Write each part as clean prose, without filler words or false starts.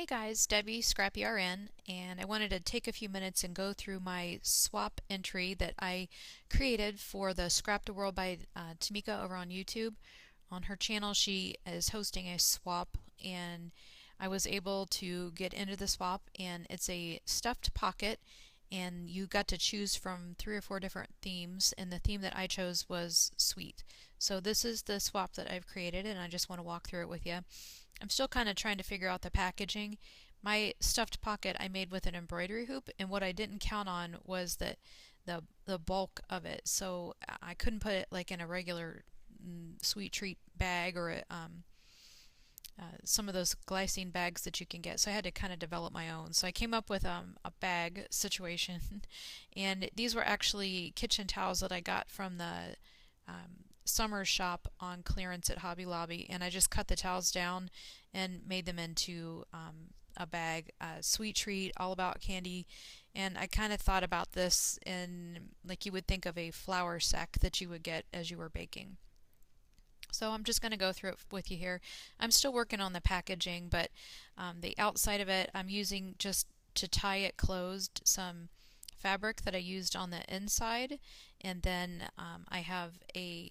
Hey guys, Debbie, Scrappy RN, and I wanted to take a few minutes and go through my swap entry that I created for the Scrapdaworld by Tmika over on YouTube. On her channel, she is hosting a swap, and I was able to get into the swap, and it's a stuffed pocket, and you got to choose from 3 or 4 different themes, and the theme that I chose was sweet. So this is the swap that I've created, and I just want to walk through it with you. I'm still kind of trying to figure out the packaging. My stuffed pocket I made with an embroidery hoop, and what I didn't count on was that the bulk of it. So I couldn't put it like in a regular sweet treat bag or some of those glycine bags that you can get. So I had to kind of develop my own. So I came up with a bag situation, and these were actually kitchen towels that I got from the summer shop on clearance at Hobby Lobby, and I just cut the towels down and made them into a bag, a sweet treat, all about candy. And I kind of thought about this in like you would think of a flour sack that you would get as you were baking. So I'm just going to go through it with you here. I'm still working on the packaging, but the outside of it I'm using just to tie it closed some fabric that I used on the inside, and then I have a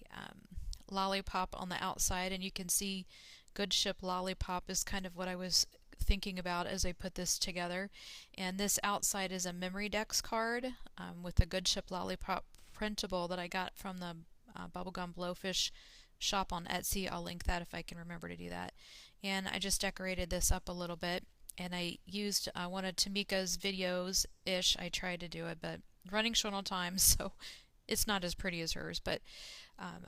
lollipop on the outside, and you can see Good Ship Lollipop is kind of what I was thinking about as I put this together. And this outside is a Memory Dex card with the Good Ship Lollipop printable that I got from the Bubblegum Blowfish shop on Etsy. I'll link that if I can remember to do that. And I just decorated this up a little bit, and I used one of Tmika's videos-ish. I tried to do it, but running short on time, so it's not as pretty as hers. But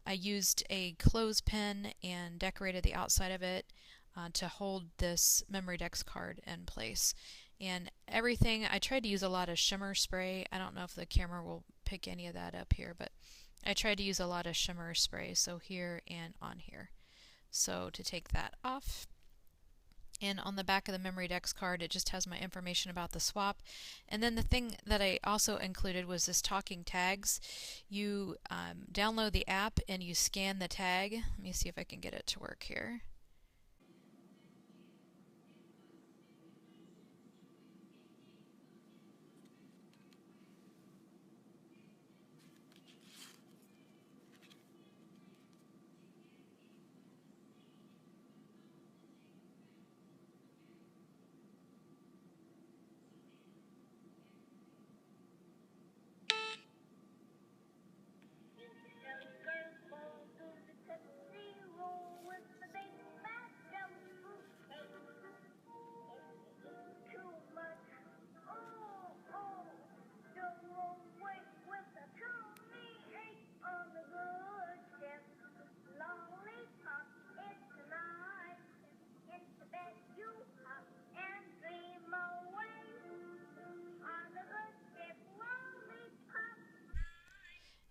I used a clothespin and decorated the outside of it to hold this Memory Dex card in place. And everything, I tried to use a lot of shimmer spray. I don't know if the camera will pick any of that up here, but I tried to use a lot of shimmer spray, so here and on here. So to take that off, and on the back of the Memory Dex card it just has my information about the swap. And then the thing that I also included was this talking tags. You download the app and you scan the tag. Let me see if I can get it to work here.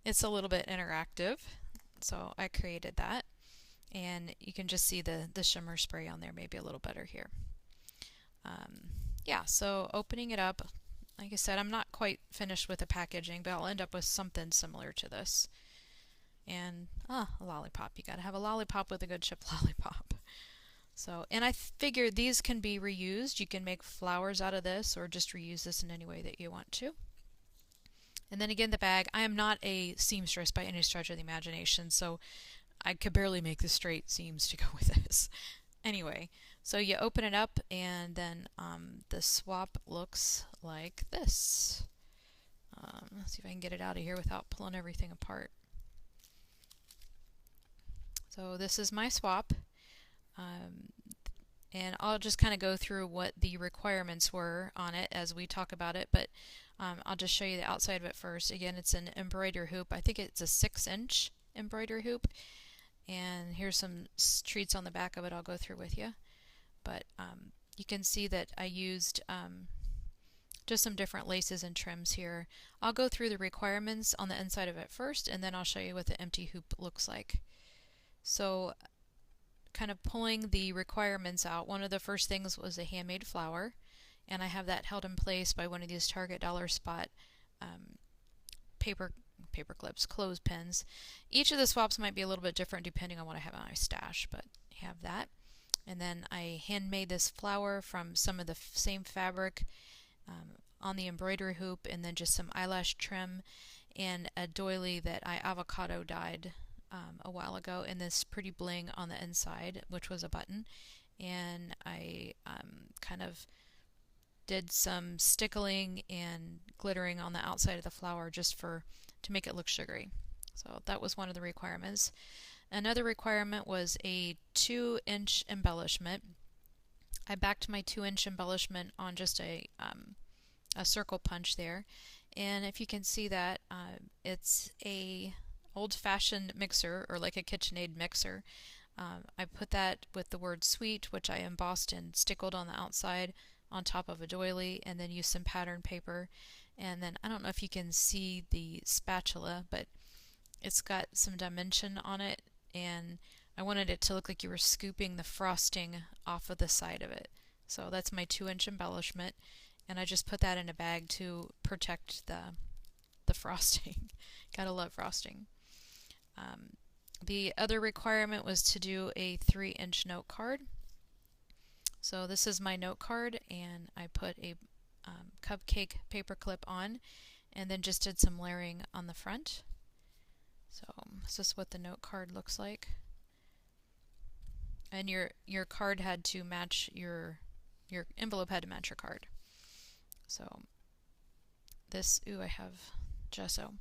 It's a little bit interactive, so I created that, and you can just see the shimmer spray on there maybe a little better here. Yeah, so opening it up, like I said, I'm not quite finished with the packaging, but I'll end up with something similar to this. And a lollipop. You gotta have a lollipop with a Good Ship lollipop. So, and I figured these can be reused. You can make flowers out of this or just reuse this in any way that you want to. And then again, the bag. I am not a seamstress by any stretch of the imagination, so I could barely make the straight seams to go with this. Anyway, so you open it up, and then the swap looks like this. Let's see if I can get it out of here without pulling everything apart. So this is my swap, and I'll just kind of go through what the requirements were on it as we talk about it, but I'll just show you the outside of it first. Again, it's an embroidery hoop. I think it's a 6-inch embroidery hoop, and here's some treats on the back of it I'll go through with you. But you can see that I used just some different laces and trims here. I'll go through the requirements on the inside of it first, and then I'll show you what the empty hoop looks like. So kind of pulling the requirements out, one of the first things was a handmade flower, and I have that held in place by one of these Target Dollar Spot paper clips, clothespins. Each of the swaps might be a little bit different depending on what I have in my stash, but I have that. And then I handmade this flower from some of the same fabric on the embroidery hoop, and then just some eyelash trim and a doily that I avocado dyed a while ago, and this pretty bling on the inside, which was a button. And I kind of did some stickling and glittering on the outside of the flower just to make it look sugary. So that was one of the requirements. Another requirement was a 2-inch embellishment. I backed my 2-inch embellishment on just a circle punch there, and if you can see that, it's a old-fashioned mixer, or like a KitchenAid mixer. I put that with the word sweet, which I embossed and stickled on the outside on top of a doily, and then used some pattern paper. And then I don't know if you can see the spatula, but it's got some dimension on it, and I wanted it to look like you were scooping the frosting off of the side of it. So that's my 2-inch embellishment, and I just put that in a bag to protect the frosting. Gotta love frosting. The other requirement was to do a 3-inch note card. So this is my note card, and I put a cupcake paper clip on, and then just did some layering on the front. So this is what the note card looks like. And your card had to match your envelope had to match your card. So this, I have gesso.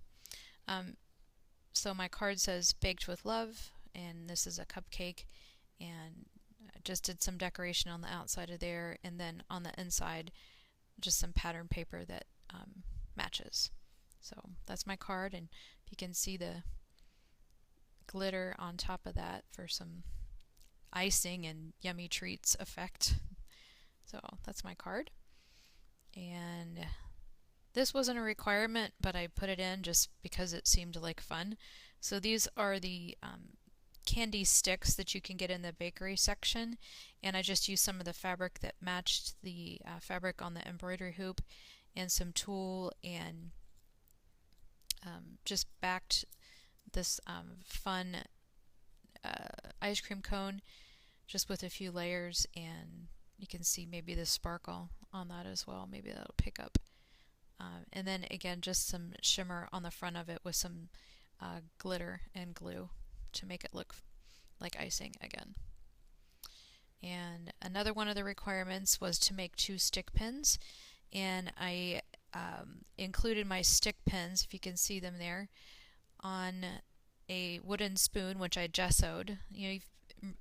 So my card says baked with love, and this is a cupcake, and I just did some decoration on the outside of there, and then on the inside just some pattern paper that matches. So that's my card, and if you can see the glitter on top of that for some icing and yummy treats effect. So that's my card. And this wasn't a requirement, but I put it in just because it seemed like fun. So these are the candy sticks that you can get in the bakery section, and I just used some of the fabric that matched the fabric on the embroidery hoop, and some tulle, and just backed this fun ice cream cone just with a few layers, and you can see maybe the sparkle on that as well. Maybe that'll pick up. And then again, just some shimmer on the front of it with some glitter and glue to make it look like icing again. And another one of the requirements was to make 2 stick pins, and I included my stick pins, if you can see them there, on a wooden spoon which I gessoed. You know,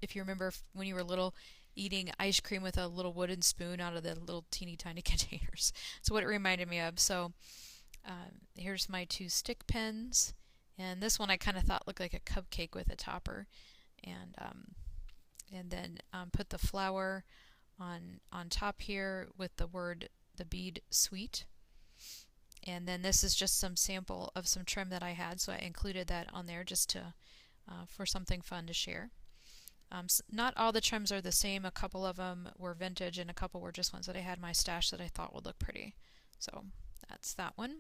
if you remember when you were little, eating ice cream with a little wooden spoon out of the little teeny tiny containers. That's what it reminded me of. So here's my 2 stick pins, and this one I kind of thought looked like a cupcake with a topper, and then put the flower on top here with the bead sweet. And then this is just some sample of some trim that I had, so I included that on there just to for something fun to share. Not all the trims are the same. A couple of them were vintage, and a couple were just ones that I had in my stash that I thought would look pretty. So that's that one.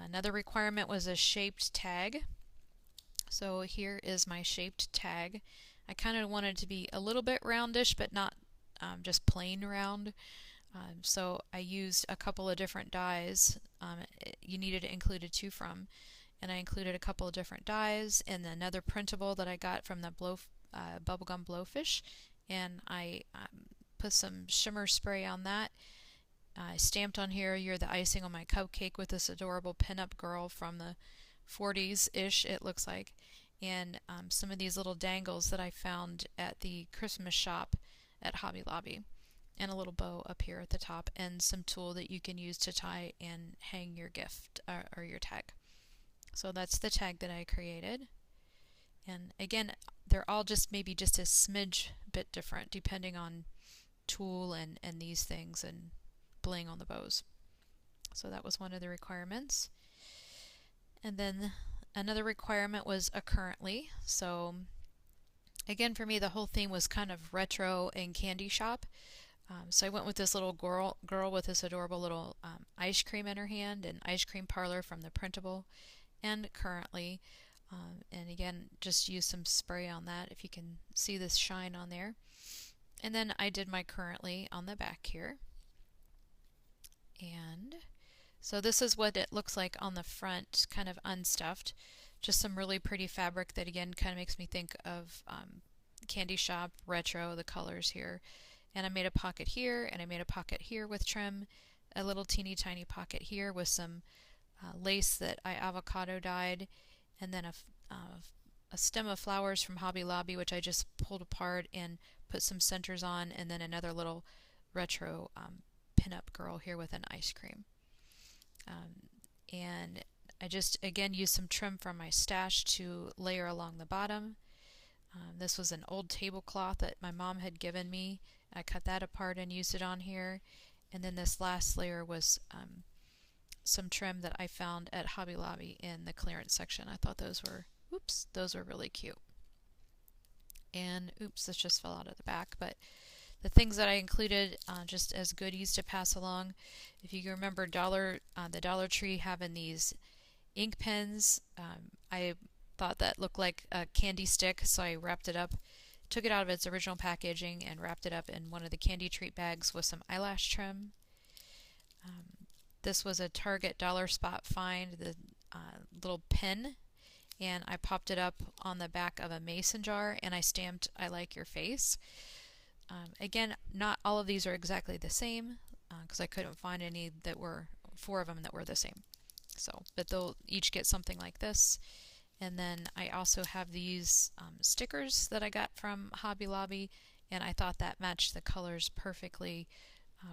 Another requirement was a shaped tag. So here is my shaped tag. I kind of wanted to be a little bit roundish, but not just plain round. So I used a couple of different dies. You needed to include 2 from, and I included a couple of different dies and another printable that I got from the bubblegum blowfish, and I put some shimmer spray on that. I stamped on here, "You're the icing on my cupcake," with this adorable pinup girl from the 40s-ish, it looks like, and some of these little dangles that I found at the Christmas shop at Hobby Lobby, and a little bow up here at the top, and some tulle that you can use to tie and hang your gift or your tag. So that's the tag that I created. And again, they're all just maybe just a smidge bit different depending on tulle and these things and bling on the bows. So that was one of the requirements. And then another requirement was a currently. So again, for me, the whole theme was kind of retro and candy shop. So I went with this little girl with this adorable little ice cream in her hand, and ice cream parlor from the printable, and currently. And again, just use some spray on that if you can see this shine on there. And then I did my currently on the back here. And so this is what it looks like on the front, kind of unstuffed. Just some really pretty fabric that again kind of makes me think of candy shop retro, the colors here. And I made a pocket here, and I made a pocket here with trim, a little teeny tiny pocket here with some lace that I avocado dyed, and then a stem of flowers from Hobby Lobby, which I just pulled apart and put some centers on, and then another little retro pinup girl here with an ice cream. And I just again used some trim from my stash to layer along the bottom. This was an old tablecloth that my mom had given me. I cut that apart and used it on here. And then this last layer was some trim that I found at Hobby Lobby in the clearance section. I thought those were, oops, those were really cute. And oops, this just fell out of the back. But the things that I included just as goodies to pass along. If you remember the Dollar Tree having these ink pens, I thought that looked like a candy stick, so I wrapped it up, took it out of its original packaging and wrapped it up in one of the candy treat bags with some eyelash trim. This was a Target dollar spot find, the little pin, and I popped it up on the back of a mason jar and I stamped "I like your face." Again, not all of these are exactly the same because I couldn't find any that were, 4 of them that were the same. So, but they'll each get something like this. And then I also have these stickers that I got from Hobby Lobby, and I thought that matched the colors perfectly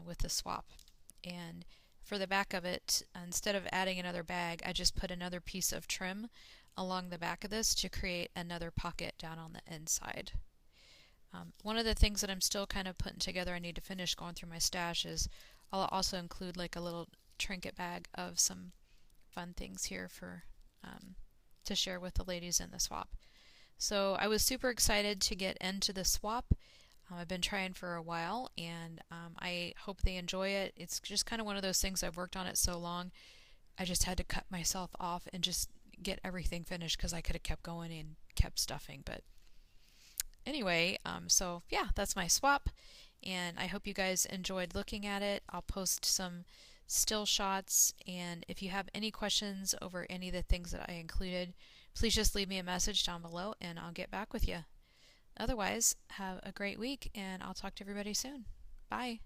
with the swap. And for the back of it, instead of adding another bag, I just put another piece of trim along the back of this to create another pocket down on the inside. One of the things that I'm still kind of putting together, I need to finish going through my stash, is I'll also include like a little trinket bag of some fun things here for to share with the ladies in the swap. So I was super excited to get into the swap. I've been trying for a while, and I hope they enjoy it. It's just kind of one of those things, I've worked on it so long, I just had to cut myself off and just get everything finished because I could have kept going and kept stuffing. But anyway, so yeah, that's my swap, and I hope you guys enjoyed looking at it. I'll post some still shots, and if you have any questions over any of the things that I included, please just leave me a message down below and I'll get back with you. Otherwise, have a great week, and I'll talk to everybody soon. Bye.